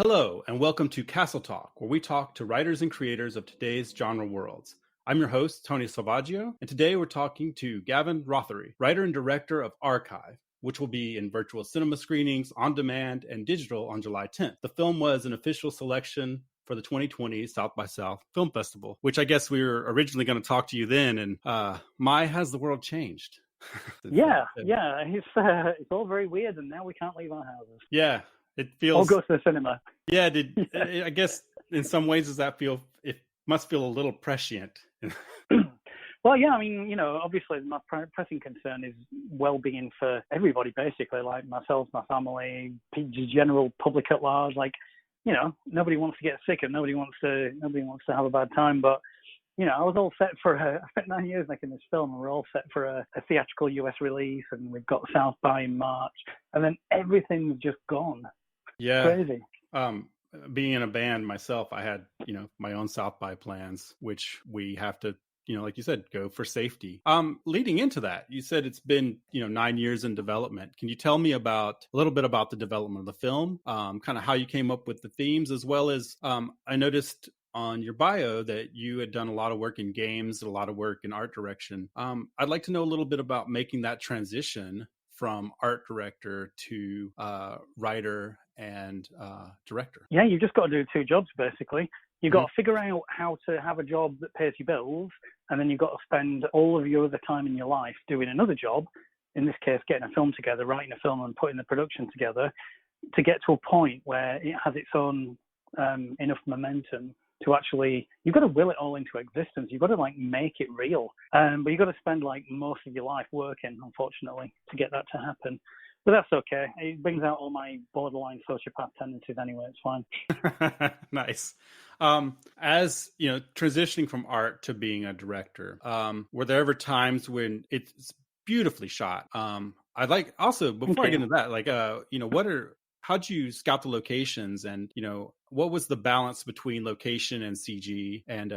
Hello, and welcome to Castle Talk, where we talk to writers and creators of today's genre worlds. I'm your host, Tony Salvaggio, and today we're talking to Gavin Rothery, writer and director of Archive, which will be in virtual cinema screenings, on demand, and digital on July 10th. The film was an official selection for the 2020 South by South Film Festival, which I guess we were originally going to talk to you then, and my, has the world changed? Yeah. It's all very weird, and now we can't leave our houses. Yeah, it feels... Or go to the cinema. Yeah, I guess in some ways does that feel... It must feel a little prescient. Well, yeah, I mean, obviously my pressing concern is well-being for everybody, basically, like myself, my family, general public at large. Like, nobody wants to get sick and nobody wants to have a bad time. But, I was all set for I spent 9 years making this film, and we're all set for a theatrical US release, and we've got South by in March, and then everything's just gone. Yeah. Crazy. Being in a band myself, I had, my own South by plans, which we have to, like you said, go for safety. Leading into that, you said it's been, 9 years in development. Can you tell me a little bit about the development of the film, kind of how you came up with the themes, as well as I noticed on your bio that you had done a lot of work in games, a lot of work in art direction. I'd like to know a little bit about making that transition from art director to writer and director. Yeah, you've just got to do two jobs, basically. You've got to figure out how to have a job that pays your bills, and then you've got to spend all of your other time in your life doing another job, in this case, getting a film together, writing a film and putting the production together, to get to a point where it has its own enough momentum to actually, you've got to will it all into existence. You've got to make it real. But you've got to spend most of your life working, unfortunately, to get that to happen. But that's okay. It brings out all my borderline sociopath tendencies anyway. It's fine. Nice. As transitioning from art to being a director, were there ever times when it's beautifully shot? I'd like also, before I get into that, how'd you scout the locations, and what was the balance between location and CG and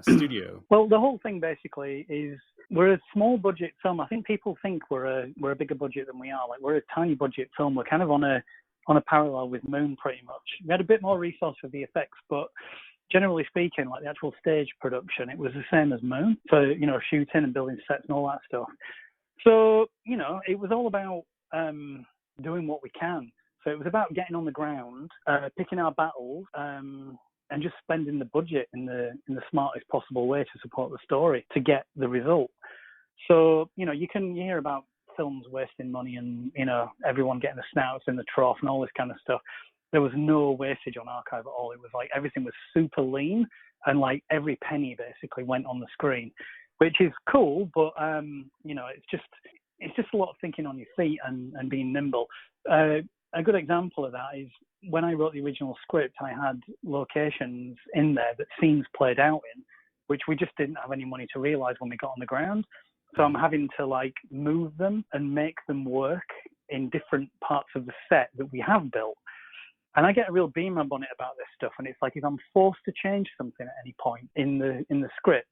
studio? Well, the whole thing basically is we're a small budget film. I think people think we're a bigger budget than we are. Like, we're a tiny budget film. We're kind of on a parallel with Moon, pretty much. We had a bit more resource for the effects, but generally speaking, like the actual stage production, it was the same as Moon. So shooting and building sets and all that stuff. So it was all about doing what we can. So it was about getting on the ground, picking our battles, and just spending the budget in the smartest possible way to support the story to get the result. So you hear about films wasting money and everyone getting the snouts in the trough and all this kind of stuff. There was no wastage on Archive at all. It was like everything was super lean, and like every penny basically went on the screen, which is cool. But it's just a lot of thinking on your feet and being nimble. A good example of that is when I wrote the original script, I had locations in there that scenes played out in, which we just didn't have any money to realize when we got on the ground. So I'm having to move them and make them work in different parts of the set that we have built. And I get a real beam up on it about this stuff. And it's like, if I'm forced to change something at any point in the script,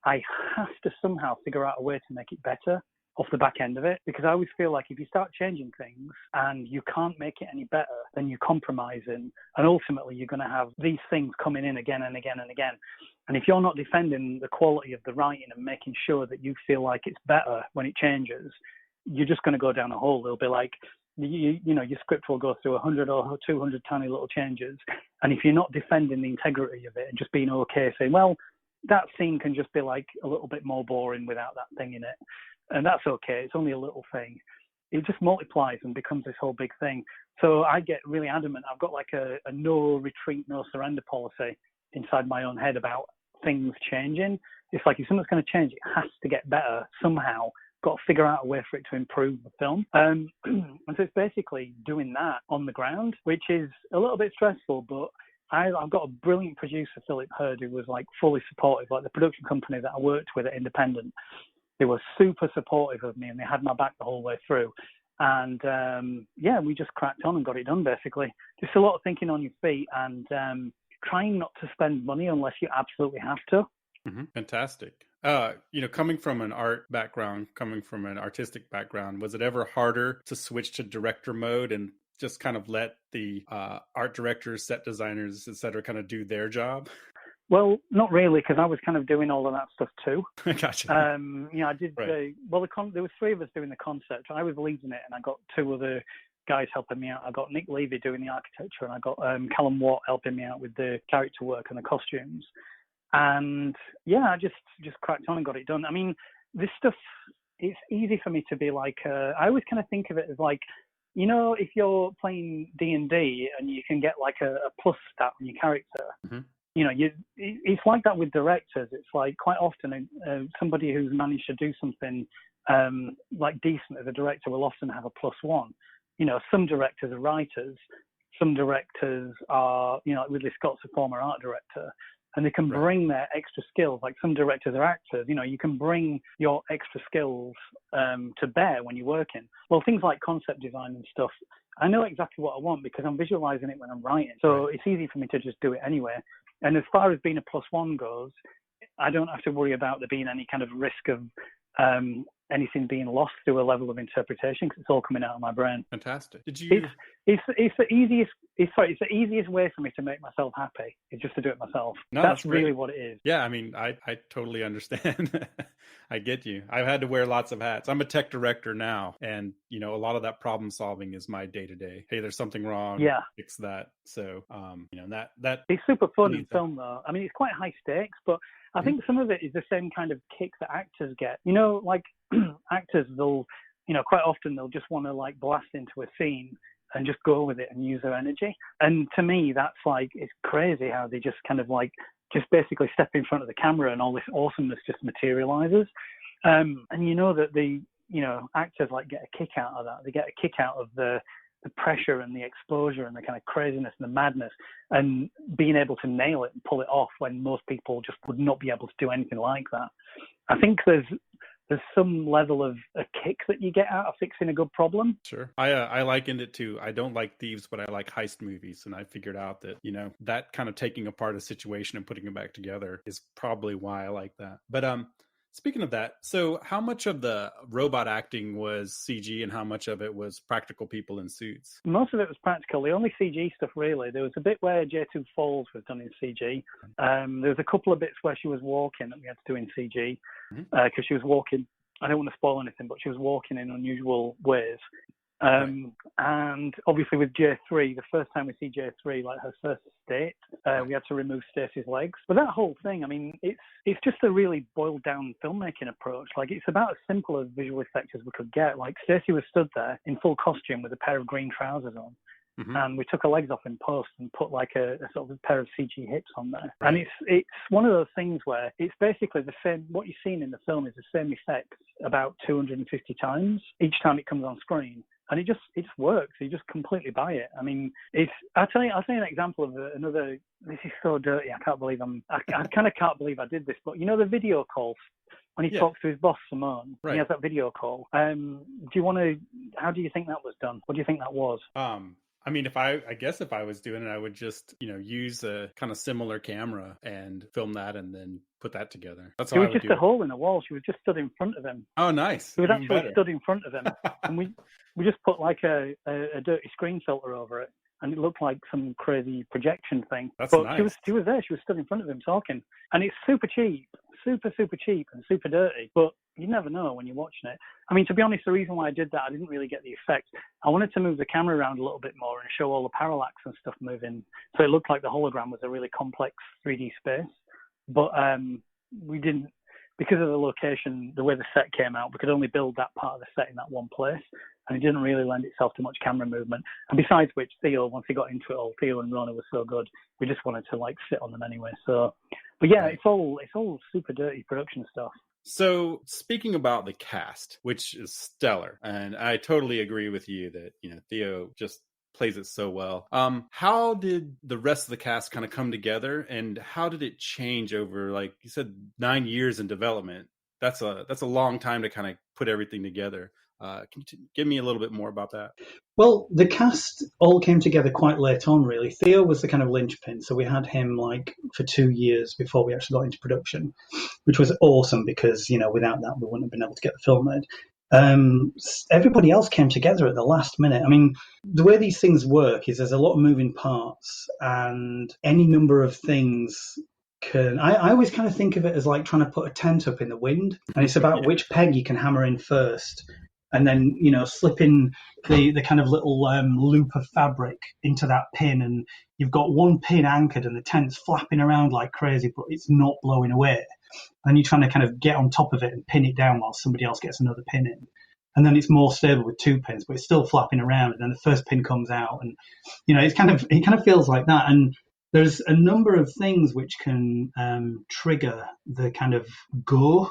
I have to somehow figure out a way to make it better off the back end of it, because I always feel like if you start changing things and you can't make it any better, then you're compromising, and ultimately you're going to have these things coming in again and again and again. And if you're not defending the quality of the writing and making sure that you feel like it's better when it changes, you're just going to go down a hole. It'll be like, your script will go through 100 or 200 tiny little changes, and if you're not defending the integrity of it and just being okay, saying, well, that scene can just be like a little bit more boring without that thing in it, and that's okay, it's only a little thing, it just multiplies and becomes this whole big thing. So I get really adamant. I've got like a no retreat, no surrender policy inside my own head about things changing. It's like, if something's going to change, it has to get better somehow. Got to figure out a way for it to improve the film. And so it's basically doing that on the ground, which is a little bit stressful, but I've got a brilliant producer, Philip Hurd, who was like fully supportive. Like the production company that I worked with at Independent, they were super supportive of me, and they had my back the whole way through. And we just cracked on and got it done, basically. Just a lot of thinking on your feet and trying not to spend money unless you absolutely have to. Mm-hmm. Fantastic. Coming from an art background, coming from an artistic background, was it ever harder to switch to director mode and just kind of let the art directors, set designers, etc., kind of do their job? Well, not really, because I was kind of doing all of that stuff too. Gotcha. I did. Right. There was three of us doing the concept. I was leading it, and I got two other guys helping me out. I got Nick Levy doing the architecture, and I got Callum Watt helping me out with the character work and the costumes. And yeah, I just cracked on and got it done. I mean, this stuff, it's easy for me to be like, I always kind of think of it as like, if you're playing D&D and you can get like a plus stat on your character, mm-hmm. It's like that with directors. It's like quite often somebody who's managed to do something like decent as a director will often have a +1. Some directors are writers, some directors are, like Ridley Scott's a former art director, and they can bring their extra skills. Like some directors are actors. You can bring your extra skills to bear when you're working. Well, things like concept design and stuff, I know exactly what I want because I'm visualizing it when I'm writing. So it's easy for me to just do it anyway. And as far as being a +1 goes, I don't have to worry about there being any kind of risk of anything being lost through a level of interpretation because it's all coming out of my brain. Fantastic. Did you? It's the easiest. It's the easiest way for me to make myself happy. It's just to do it myself. No, that's really what it is. Yeah, I mean, I totally understand. I get you. I've had to wear lots of hats. I'm a tech director now, and a lot of that problem solving is my day to day. Hey, there's something wrong. Yeah, fix that. So, that it's super fun in film though. I mean, it's quite high stakes, but I think some of it is the same kind of kick that actors get. Like actors, they'll, quite often they'll just want to like blast into a scene and just go with it and use their energy. And to me, that's like, it's crazy how they just kind of like, just basically step in front of the camera and all this awesomeness just materializes. And that the actors like get a kick out of that. They get a kick out of the pressure and the exposure and the kind of craziness and the madness and being able to nail it and pull it off when most people just would not be able to do anything like that. I think there's some level of a kick that you get out of fixing a good problem. Sure. I likened it to, I don't like thieves, but I like heist movies. And I figured out that, that kind of taking apart a situation and putting it back together is probably why I like that. But speaking of that, so how much of the robot acting was CG and how much of it was practical people in suits? Most of it was practical. The only CG stuff, really, there was a bit where J2 Falls was done in CG. There was a couple of bits where she was walking that we had to do in CG because she was walking. I don't want to spoil anything, but she was walking in unusual ways. And obviously with J3, the first time we see J3, like her first state, we had to remove Stacey's legs. But that whole thing, I mean, it's just a really boiled down filmmaking approach. Like it's about as simple as visual effects as we could get. Like Stacey was stood there in full costume with a pair of green trousers on. And we took her legs off in post and put like a sort of a pair of CG hips on there. And it's one of those things where it's basically the same, what you're seeing in the film is the same effects about 250 times each time it comes on screen. And it just works. You just completely buy it. I mean, I'll tell you an example of another. This is so dirty. I kind of can't believe I did this. But the video calls when he talks to his boss Simone. He has that video call. How do you think that was done? What do you think that was? I mean, if I was doing it, I would just, use a kind of similar camera and film that and then put that together. That's how it was just a hole in the wall. She was just stood in front of him. Oh, nice. She was actually stood in front of him. And we just put like a dirty screen filter over it. And it looked like some crazy projection thing. That's but nice. She was there. She was stood in front of him talking. And it's super cheap, super cheap and super dirty. But you never know when you're watching it. I mean, to be honest, the reason why I did that, I didn't really get the effect. I wanted to move the camera around a little bit more and show all the parallax and stuff moving. So it looked like the hologram was a really complex 3D space. But we didn't, because of the location, the way the set came out, we could only build that part of the set in that one place. And it didn't really lend itself to much camera movement. And besides which, Theo, once he got into it all, Theo and Rona were so good, we just wanted to like sit on them anyway. So, but yeah, it's all super dirty production stuff. So speaking about the cast, which is stellar, and I totally agree with you that, Theo just plays it so well. How did the rest of the cast kind of come together, and how did it change over, like you said, 9 years in development? That's a long time to kind of put everything together. Can you give me a little bit more about that? Well, the cast all came together quite late on, really. Theo was the kind of linchpin, so we had him like for 2 years before we actually got into production, which was awesome because, without that we wouldn't have been able to get the film made. everybody else came together at the last minute. I mean, the way these things work is there's a lot of moving parts, and any number of things can. I always kind of think of it as like trying to put a tent up in the wind, and it's about which peg you can hammer in first, and then slipping the kind of little loop of fabric into that pin, and you've got one pin anchored, and the tent's flapping around like crazy, but it's not blowing away. And you're trying to kind of get on top of it and pin it down while somebody else gets another pin in. And then it's more stable with 2 pins, but it's still flapping around. And then the first pin comes out, and it kind of feels like that. And there's a number of things which can trigger the kind of go.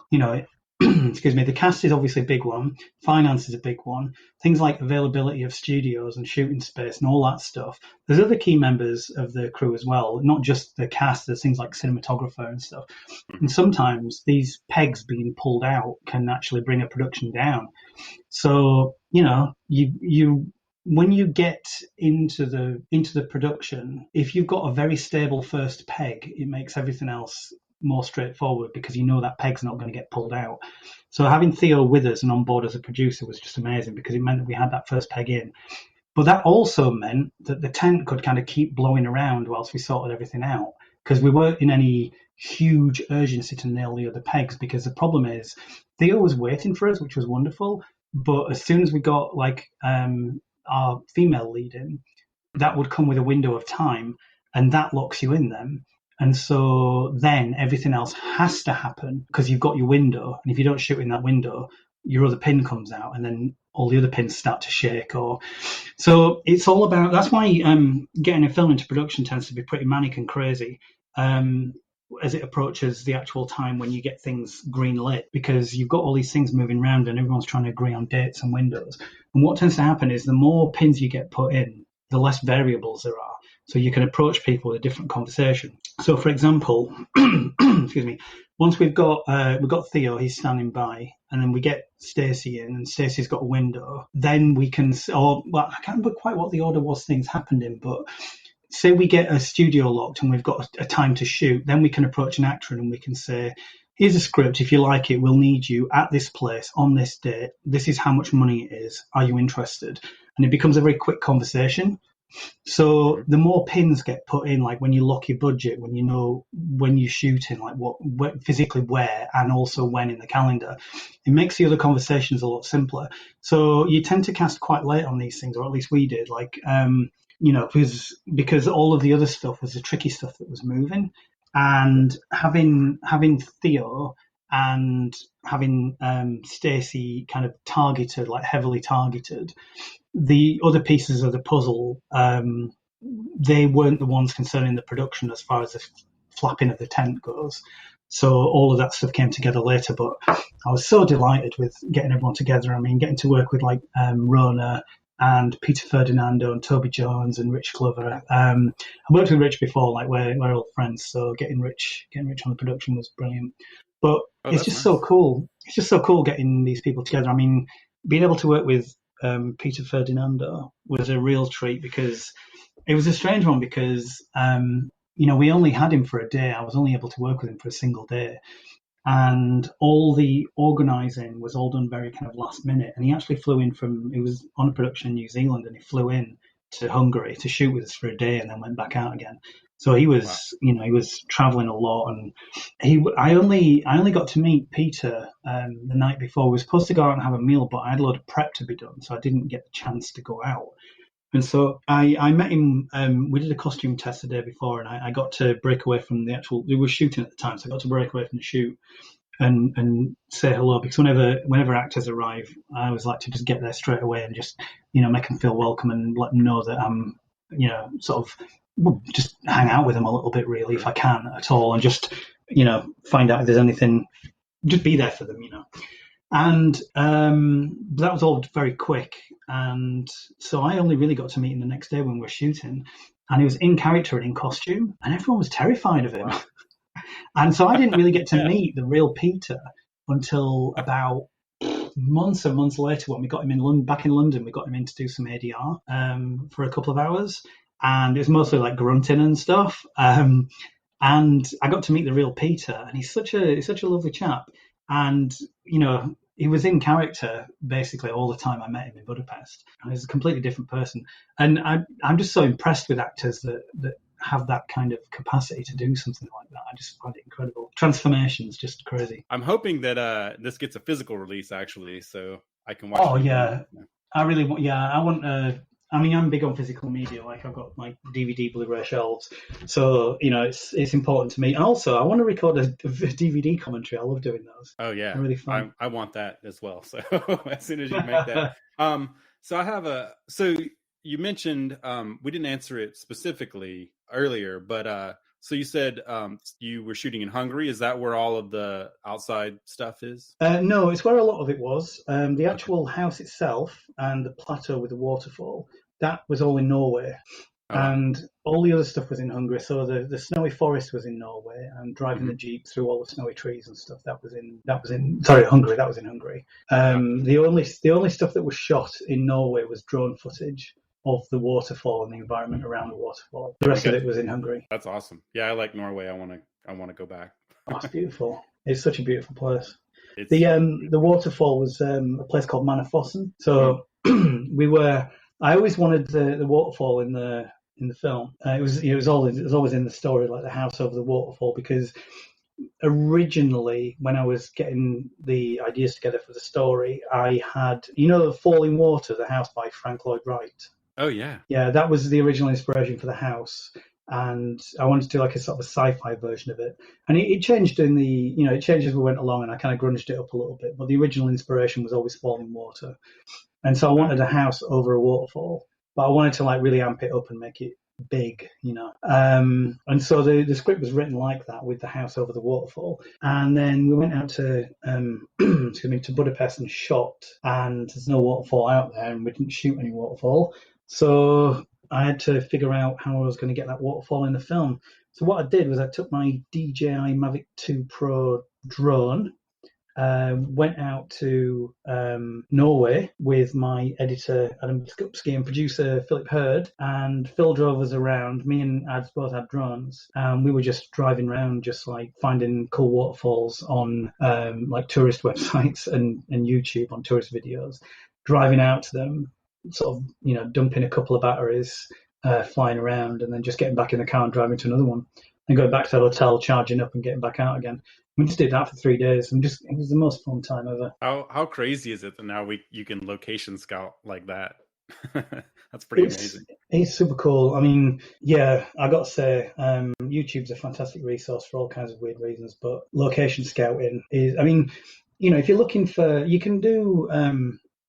Excuse me. The cast is obviously a big one. Finance is a big one. Things like availability of studios and shooting space and all that stuff. There's other key members of the crew as well, not just the cast. There's things like cinematographer and stuff. And sometimes these pegs being pulled out can actually bring a production down. So you when you get into the production, if you've got a very stable first peg, it makes everything else more straightforward because that peg's not going to get pulled out. So having Theo with us and on board as a producer was just amazing because it meant that we had that first peg in. But that also meant that the tent could kind of keep blowing around whilst we sorted everything out, because we weren't in any huge urgency to nail the other pegs, because the problem is Theo was waiting for us, which was wonderful. But as soon as we got our female lead in, that would come with a window of time, and that locks you in then. And so then everything else has to happen because you've got your window. And if you don't shoot in that window, your other pin comes out and then all the other pins start to shake. So it's all about, that's why getting a film into production tends to be pretty manic and crazy as it approaches the actual time when you get things green lit, because you've got all these things moving around and everyone's trying to agree on dates and windows. And what tends to happen is the more pins you get put in, the less variables there are. So you can approach people with a different conversation. So, for example, excuse me, once we've got Theo, he's standing by, and then we get Stacey in, and Stacey's got a window. Then we can, I can't remember quite what the order was things happened in, but say we get a studio locked and we've got a time to shoot, then we can approach an actor and we can say, here's a script. If you like it, we'll need you at this place on this date. This is how much money it is. Are you interested? And it becomes a very quick conversation. So the more pins get put in, like when you lock your budget, when you know when you're shooting, like what physically where, and also when in the calendar, it makes the other conversations a lot simpler. So you tend to cast quite late on these things, or at least we did, because all of the other stuff was the tricky stuff that was moving, and having Theo and having Stacey kind of targeted, like heavily targeted. The other pieces of the puzzle, they weren't the ones concerning the production as far as the flapping of the tent goes. So all of that stuff came together later, but I was so delighted with getting everyone together. I mean, getting to work with Rona and Peter Ferdinando and Toby Jones and Rich Glover. I worked with Rich before, we're old friends, so getting Rich on the production was brilliant. But it's just nice. So cool. It's just so cool getting these people together. I mean, being able to work with Peter Ferdinando was a real treat, because it was a strange one because we only had him for a day. I was only able to work with him for a single day, and all the organising was all done very kind of last minute. And he actually flew in he was on a production in New Zealand, and he flew in to Hungary to shoot with us for a day and then went back out again. So he was, he was traveling a lot, and I only got to meet Peter the night before. We were supposed to go out and have a meal, but I had a lot of prep to be done, so I didn't get the chance to go out. And so I met him. We did a costume test the day before, and I got to break away from the actual. We were shooting at the time, so I got to break away from the shoot and say hello, because whenever actors arrive, I always like to just get there straight away and just make them feel welcome and let them know that I'm sort of. Just hang out with them a little bit, really, if I can at all, and just find out if there's anything, just be there for them, and that was all very quick. And so I only really got to meet him the next day when we were shooting, and he was in character and in costume, and everyone was terrified of him. Wow. And so I didn't really get to meet the real Peter until about months and months later, when we got him back in London. We got him in to do some ADR for a couple of hours. And it was mostly like grunting and stuff. And I got to meet the real Peter, and he's such a lovely chap. And he was in character basically all the time I met him in Budapest. And he's a completely different person. And I'm just so impressed with actors that have that kind of capacity to do something like that. I just find it incredible. Transformation's just crazy. I'm hoping that this gets a physical release actually, so I can watch it. Oh yeah. I really want. Yeah, I want. I mean, I'm big on physical media. Like I've got like DVD, Blu-ray shelves, so it's important to me. And also, I want to record a DVD commentary. I love doing those. Oh yeah, they're really fun. I want that as well. So as soon as you make that, so I have So you mentioned we didn't answer it specifically earlier, but so you said you were shooting in Hungary. Is that where all of the outside stuff is? No, it's where a lot of it was. The actual house itself and the plateau with the waterfall, that was all in Norway. Oh. And all the other stuff was in Hungary. So the snowy forest was in Norway, and driving the jeep through all the snowy trees and stuff, that was in Hungary. That was in Hungary. The only stuff that was shot in Norway was drone footage of the waterfall and the environment around the waterfall. The rest of it was in Hungary. That's awesome. Yeah, I like Norway. I want to go back. Oh, it's beautiful. It's such a beautiful place. The waterfall was a place called Manafossen. So I always wanted the waterfall in the film. It was always in the story, like the house over the waterfall, because originally when I was getting the ideas together for the story, I had Falling Water, the house by Frank Lloyd Wright. Oh yeah. Yeah, that was the original inspiration for the house, and I wanted to do like a sort of a sci-fi version of it. And it changed it changed as we went along, and I kind of grunged it up a little bit. But the original inspiration was always Falling Water, and so I wanted a house over a waterfall, but I wanted to like really amp it up and make it big, And so the script was written like that, with the house over the waterfall. And then we went out to to Budapest and shot, and there's no waterfall out there, and we didn't shoot any waterfall. So I had to figure out how I was going to get that waterfall in the film. So what I did was I took my DJI Mavic 2 Pro drone, went out to Norway with my editor Adam Skupski and producer Philip Hurd, and Phil drove us around. Me and Ads both had drones, and we were just driving around, just like finding cool waterfalls on like tourist websites and YouTube on tourist videos, driving out to them, sort of dumping a couple of batteries, flying around, and then just getting back in the car and driving to another one, and going back to the hotel, charging up and getting back out again. We just did that for 3 days, and it was the most fun time ever. How crazy is it that now you can location scout like that? That's pretty amazing. It's super cool. I mean, yeah, I got to say, YouTube's a fantastic resource for all kinds of weird reasons, but location scouting is, I mean, if you're looking for, you can do,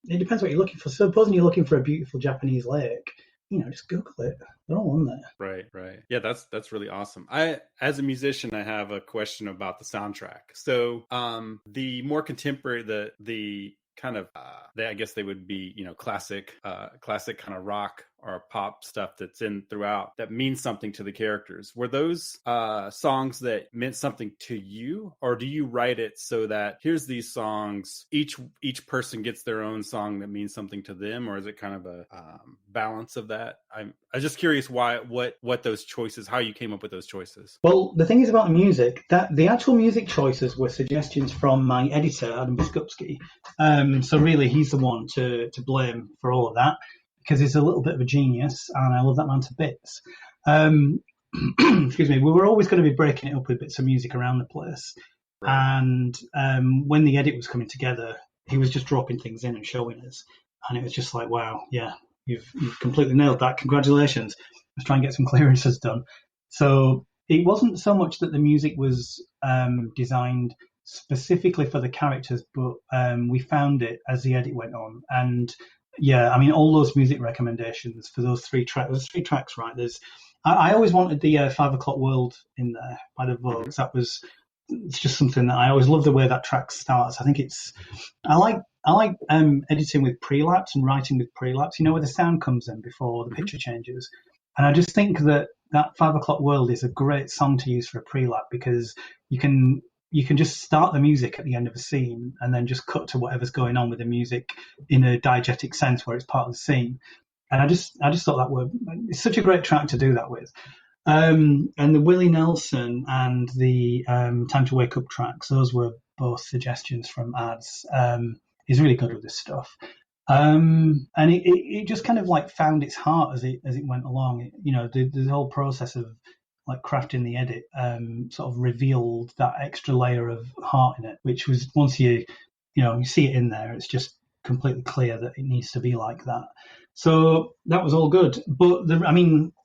it depends what you're looking for. Supposing you're looking for a beautiful Japanese lake, just Google it. They're all on there. Right. Yeah, that's really awesome. As a musician, I have a question about the soundtrack. So, the more contemporary, the kind of, I guess they would be, classic kind of rock or pop stuff that's in throughout that means something to the characters. Were those songs that meant something to you, or do you write it so that here's these songs, each person gets their own song that means something to them, or is it kind of a balance of that? I'm just curious what those choices, how you came up with those choices. Well, the thing is about the music, that the actual music choices were suggestions from my editor, Adam Biskupski. So really, he's the one to blame for all of that, because he's a little bit of a genius, and I love that man to bits. Excuse me. We were always going to be breaking it up with bits of music around the place. Right. And when the edit was coming together, he was just dropping things in and showing us. And it was just like, wow, yeah, you've completely nailed that. Congratulations. Let's try and get some clearances done. So it wasn't so much that the music was designed specifically for the characters, but we found it as the edit went on. And yeah, I mean, all those music recommendations for those three tracks. There's 3 tracks, right? I always wanted the 5 O'Clock World in there by the Vogues. It's just something that I always love the way that track starts. I think I like editing with pre-laps and writing with pre-laps, where the sound comes in before the picture changes. And I just think that 5 O'Clock World is a great song to use for a pre-lap, because you can just start the music at the end of a scene and then just cut to whatever's going on with the music in a diegetic sense where it's part of the scene. And I just thought it's such a great track to do that with. And the Willie Nelson and the Time to Wake Up tracks, those were both suggestions from ads. He's really good with this stuff. And it just kind of like found its heart as it went along. The whole process of like crafting the edit sort of revealed that extra layer of heart in it, which was once you see it in there, it's just completely clear that it needs to be like that. So that was all good. But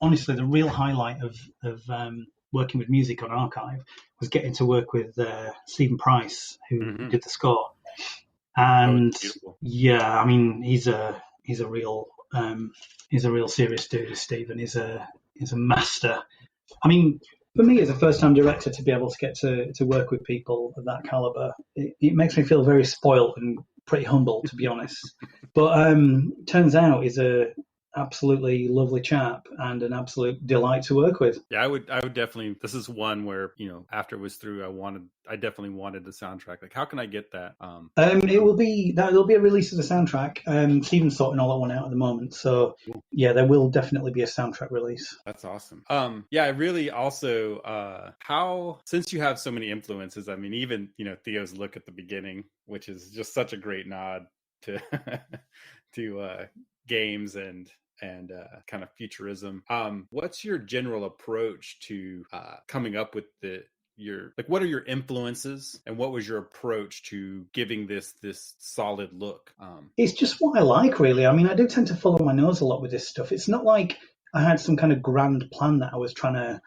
honestly, the real highlight of working with music on Archive was getting to work with Stephen Price, who did the score. And yeah, I mean, he's a real serious dude. Stephen is a master. I mean, for me as a first-time director to be able to get to work with people of that caliber, it makes me feel very spoiled and pretty humble, to be honest. But turns out he's a absolutely lovely chap and an absolute delight to work with. Yeah, I would definitely. This is one where after it was through, I definitely wanted the soundtrack. Like, how can I get that? There'll be a release of the soundtrack. Steven's sorting all that one out at the moment, so yeah, there will definitely be a soundtrack release. That's awesome. Yeah, I really also how, since you have so many influences. I mean, even Theo's look at the beginning, which is just such a great nod to to games and kind of futurism. What's your general approach to coming up with what are your influences, and what was your approach to giving this solid look? It's just what I like, really. I mean, I do tend to follow my nose a lot with this stuff. It's not like I had some kind of grand plan that I was trying to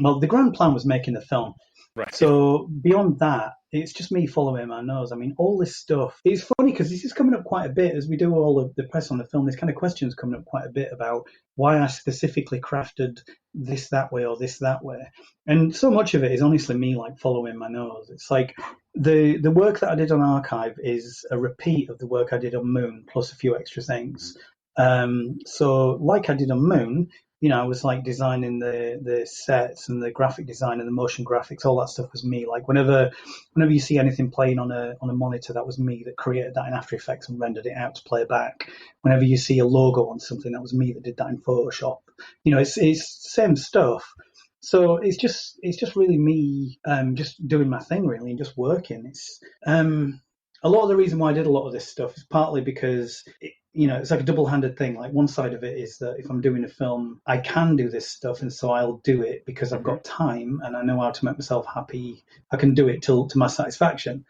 well, the grand plan was making the film. Right. So beyond that, it's just me following my nose. I mean, all this stuff. It's funny because this is coming up quite a bit as we do all of the press on the film. There's kind of questions coming up quite a bit about why I specifically crafted this that way or this that way. And so much of it is honestly me like following my nose. It's like the work that I did on Archive is a repeat of the work I did on Moon plus a few extra things. So like I did on Moon, I was like designing the sets and the graphic design and the motion graphics. All that stuff was me. Like whenever you see anything playing on a monitor, that was me that created that in After Effects and rendered it out to play back. Whenever you see a logo on something, that was me that did that in Photoshop. It's the same stuff. So it's just really me just doing my thing really and just working. It's a lot of the reason why I did a lot of this stuff is partly because it's like a double-handed thing. Like one side of it is that if I'm doing a film, I can do this stuff, and so I'll do it because I've got time and I know how to make myself happy. I can do it to my satisfaction.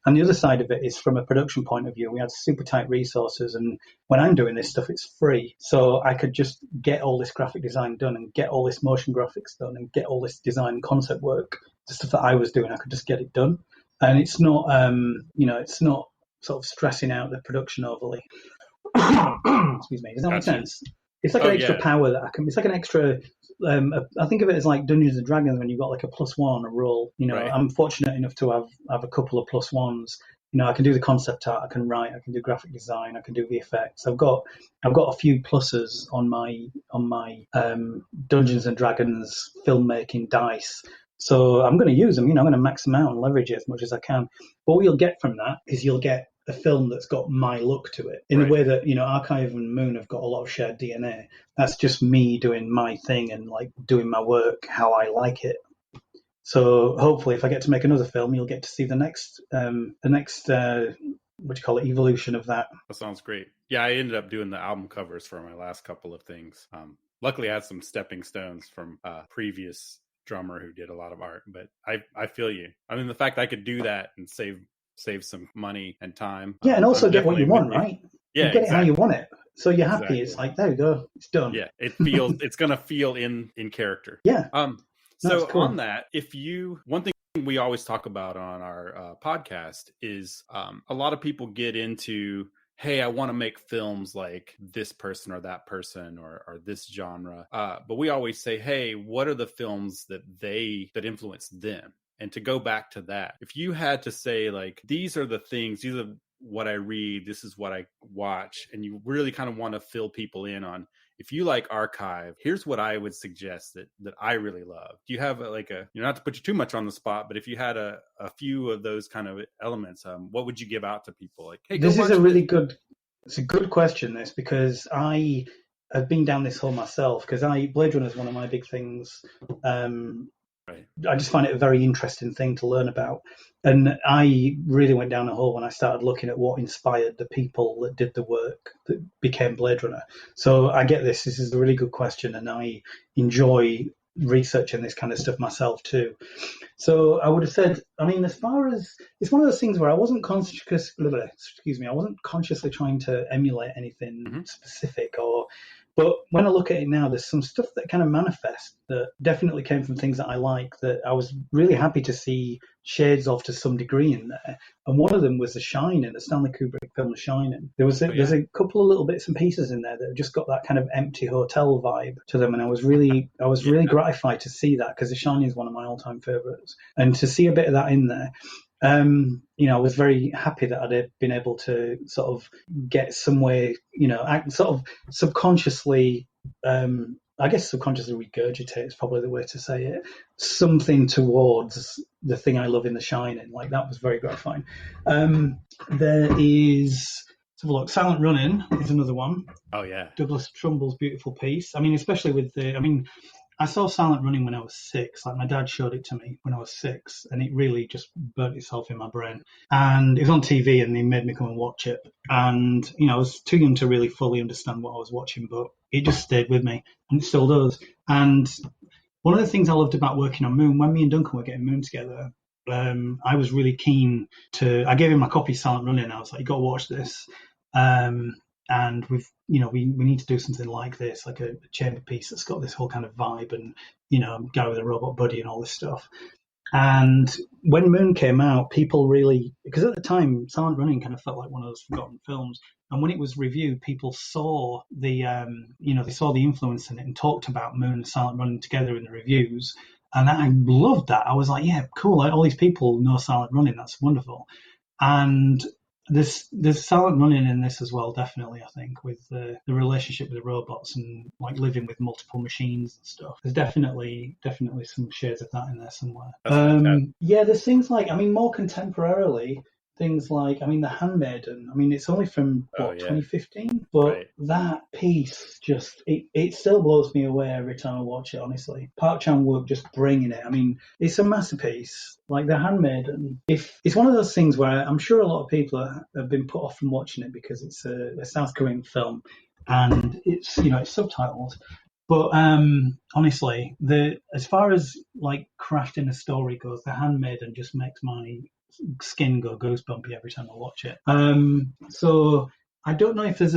And the other side of it is from a production point of view. We had super tight resources, and when I'm doing this stuff, it's free. So I could just get all this graphic design done and get all this motion graphics done and get all this design concept work, the stuff that I was doing, I could just get it done. And it's not, it's not sort of stressing out the production overly. Excuse me. Does that make sense? It's like an extra power that I can. It's like an extra. I think of it as like Dungeons and Dragons when you've got like a +1 on a roll. Right. I'm fortunate enough to have a couple of +1s. I can do the concept art, I can write, I can do graphic design, I can do VFX. I've got a few pluses on my Dungeons and Dragons filmmaking dice. So I'm going to use them. I'm going to max them out and leverage it as much as I can. But what you'll get from that is you'll get a film that's got my look to it in a way that Archive and Moon have got a lot of shared DNA. That's just me doing my thing and like doing my work how I like it. So hopefully, if I get to make another film, you'll get to see the next evolution of that. That sounds great. Yeah, I ended up doing the album covers for my last couple of things. Luckily, I had some stepping stones from previous drummer who did a lot of art, but I feel you. I mean, the fact I could do that and save some money and time. Yeah, and also get what you want, right? Yeah, you get it how you want it. So you're happy. It's like, there you go, it's done. Yeah, it's gonna feel in character. Yeah. So cool. On that, one thing we always talk about on our podcast is a lot of people get into, hey, I want to make films like this person or that person or this genre. But we always say, hey, what are the films that influence them? And to go back to that, if you had to say, like, these are the things, these are what I read, this is what I watch, and you really kind of want to fill people in on, if you like Archive, here's what I would suggest that I really love. Do you have not to put you too much on the spot, but if you had a few of those kind of elements, what would you give out to people? Like, hey, this is it's a good question, this, because I have been down this hole myself, because Blade Runner is one of my big things. Right. I just find it a very interesting thing to learn about. And I really went down a hole when I started looking at what inspired the people that did the work that became Blade Runner. So I get this. This is a really good question, and I enjoy researching this kind of stuff myself too. So I would have said, I mean, as far as it's one of those things where I wasn't I wasn't consciously trying to emulate anything specific but when I look at it now, there's some stuff that kind of manifests that definitely came from things that I like that I was really happy to see shades of to some degree in there. And one of them was The Shining, the Stanley Kubrick film The Shining. There's a couple of little bits and pieces in there that have just got that kind of empty hotel vibe to them, and I was really gratified to see that, because The Shining is one of my all-time favorites, and to see a bit of that in there. I was very happy that I'd been able to sort of get some way, sort of subconsciously, subconsciously regurgitate is probably the way to say it, something towards the thing I love in The Shining. Like, that was very gratifying. There is, let's have a look, Silent Running is another one. Oh, yeah. Douglas Trumbull's beautiful piece. I mean, especially with I saw Silent Running when I was 6. Like, my dad showed it to me when I was 6, and it really just burnt itself in my brain. And it was on TV, and he made me come and watch it. And, I was too young to really fully understand what I was watching, but it just stayed with me, and it still does. And one of the things I loved about working on Moon, when me and Duncan were getting Moon together, I was really keen I gave him my copy of Silent Running, and I was like, you got to watch this. And we need to do something like this, like a chamber piece that's got this whole kind of vibe, and guy with a robot buddy and all this stuff. And when Moon came out, people really, because at the time Silent Running kind of felt like one of those forgotten films, and when it was reviewed, people saw the they saw the influence in it and talked about Moon and Silent Running together in the reviews, and I loved that. I was like, yeah, cool, like, all these people know Silent Running, that's wonderful. And there's Silent Running in this as well, definitely, I think, with the relationship with the robots and like living with multiple machines and stuff. There's definitely some shades of that in there somewhere. Yeah, there's things like, more contemporarily, things like, The Handmaiden. It's only from 2015, but that piece just it still blows me away every time I watch it. Honestly, Park Chan-wook just bringing it. It's a masterpiece. Like The Handmaiden, if it's one of those things where I'm sure a lot of people have been put off from watching it because it's a South Korean film and it's it's subtitled. But honestly, as far as like crafting a story goes, The Handmaiden just makes my skin go goosebumpy every time I watch it. So I don't know if there's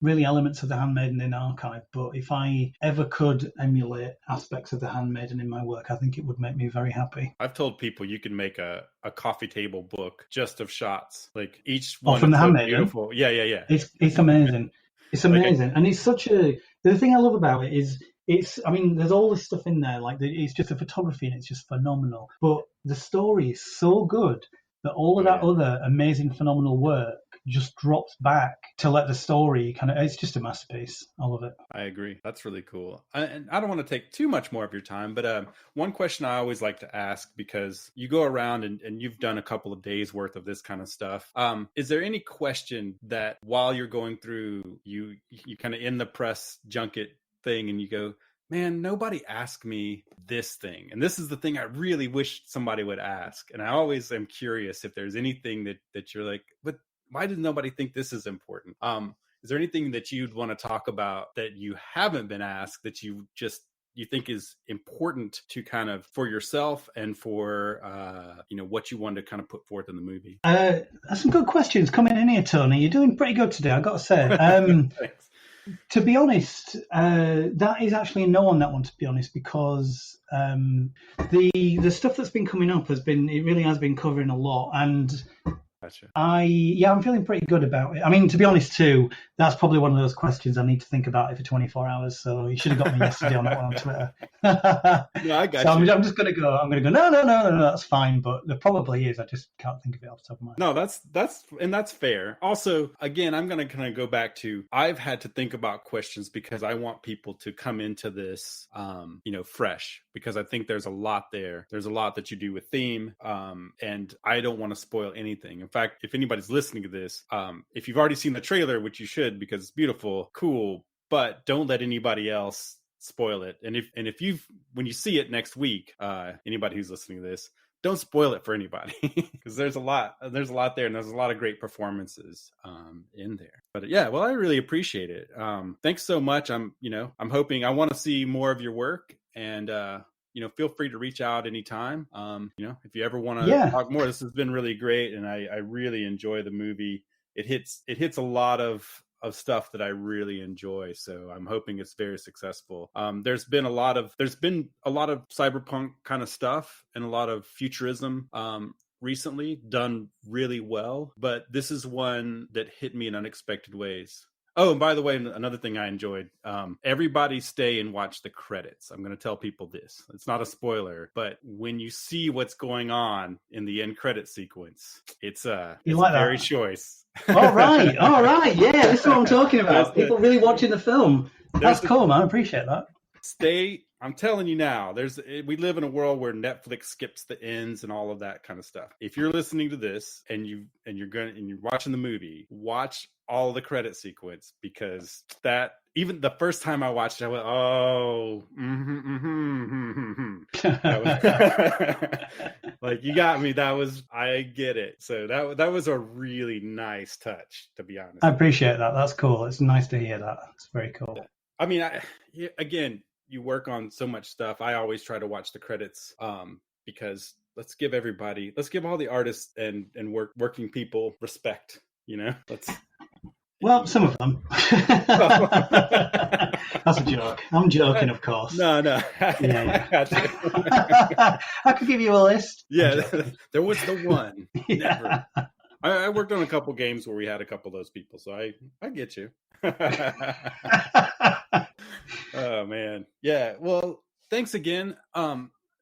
really elements of The Handmaiden in archive, but if I ever could emulate aspects of The Handmaiden in my work, I think it would make me very happy. I've told people you can make a coffee table book just of shots, like each one from The Handmaiden. Beautiful. Yeah. It's amazing. It's amazing, and it's such a. The thing I love about it is there's all this stuff in there, like it's just the photography and it's just phenomenal, but the story is so good that all of that other amazing, phenomenal work just drops back to let the story it's just a masterpiece. I love it. I agree. That's really cool. And I don't want to take too much more of your time, but one question I always like to ask, because you go around and you've done a couple of days worth of this kind of stuff. Is there any question that while you're going through, you kind of in the press junket thing and you go, man, nobody asked me this thing, and this is the thing I really wish somebody would ask? And I always am curious if there's anything that you're like, but why did nobody think this is important? Is there anything that you'd want to talk about that you haven't been asked that you think is important to kind of for yourself and for what you want to kind of put forth in the movie? That's some good questions coming in here, Tony. You're doing pretty good today, I've got to say. Thanks. To be honest, that is actually a no on that one, to be honest, because the stuff that's been coming up it really has been covering a lot, and Gotcha. I'm feeling pretty good about it. To be honest too, that's probably one of those questions I need to think about it for 24 hours. So you should have got me yesterday on that one on Twitter. No, I got so you. I'm just going to go. I'm going to go. No, that's fine. But there probably is. I just can't think of it off the top of my head. No, that's fair. Also, again, I'm going to kind of go back to, I've had to think about questions because I want people to come into this, fresh, because I think there's a lot there. There's a lot that you do with theme, and I don't want to spoil anything. In fact, if anybody's listening to this, if you've already seen the trailer, which you should because it's beautiful, cool, but don't let anybody else spoil it. And if you've, when you see it next week, anybody who's listening to this, don't spoil it for anybody, because there's a lot there, and there's a lot of great performances in there. But yeah, well, I really appreciate it. Thanks so much. I'm hoping, I want to see more of your work, and feel free to reach out anytime. If you ever want to talk more, this has been really great, and I really enjoy the movie. It hits a lot of stuff that I really enjoy, so I'm hoping it's very successful. There's been a lot of cyberpunk kind of stuff and a lot of futurism recently done really well, but this is one that hit me in unexpected ways. Oh, and by the way, another thing I enjoyed, everybody stay and watch the credits. I'm going to tell people this. It's not a spoiler, but when you see what's going on in the end credit sequence, it's very choice. All right. Yeah, this is what I'm talking about. People really watching the film. That's cool, man. I appreciate that. I'm telling you now, we live in a world where Netflix skips the ends and all of that kind of stuff. If you're listening to this and you're watching the movie, watch all the credit sequence, because that, even the first time I watched it, I went, oh, like, you got me. I get it. So that was a really nice touch, to be honest. I appreciate that. That's cool. It's nice to hear that. It's very cool. I mean, again, you work on so much stuff. I always try to watch the credits, because let's give all the artists and working people respect, Well, some of them. That's a joke. I'm joking, of course. No. Yeah. I could give you a list. Yeah, there was the one. Yeah. Never. I worked on a couple games where we had a couple of those people, so I get you. Oh man, yeah. Well, thanks again,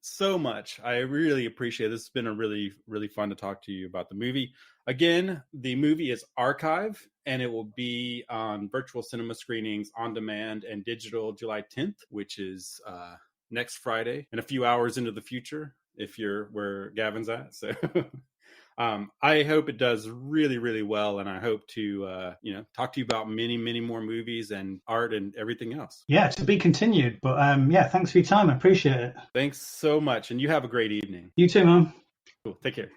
so much. I really appreciate it. This has been a really, really fun to talk to you about the movie. Again, the movie is Archive, and it will be on virtual cinema screenings, on demand, and digital July 10th, which is next Friday, and a few hours into the future, if you're where Gavin's at. So I hope it does really, really well, and I hope to talk to you about many, many more movies and art and everything else. Yeah, to be continued. But thanks for your time. I appreciate it. Thanks so much, and you have a great evening. You too, man. Cool. Take care.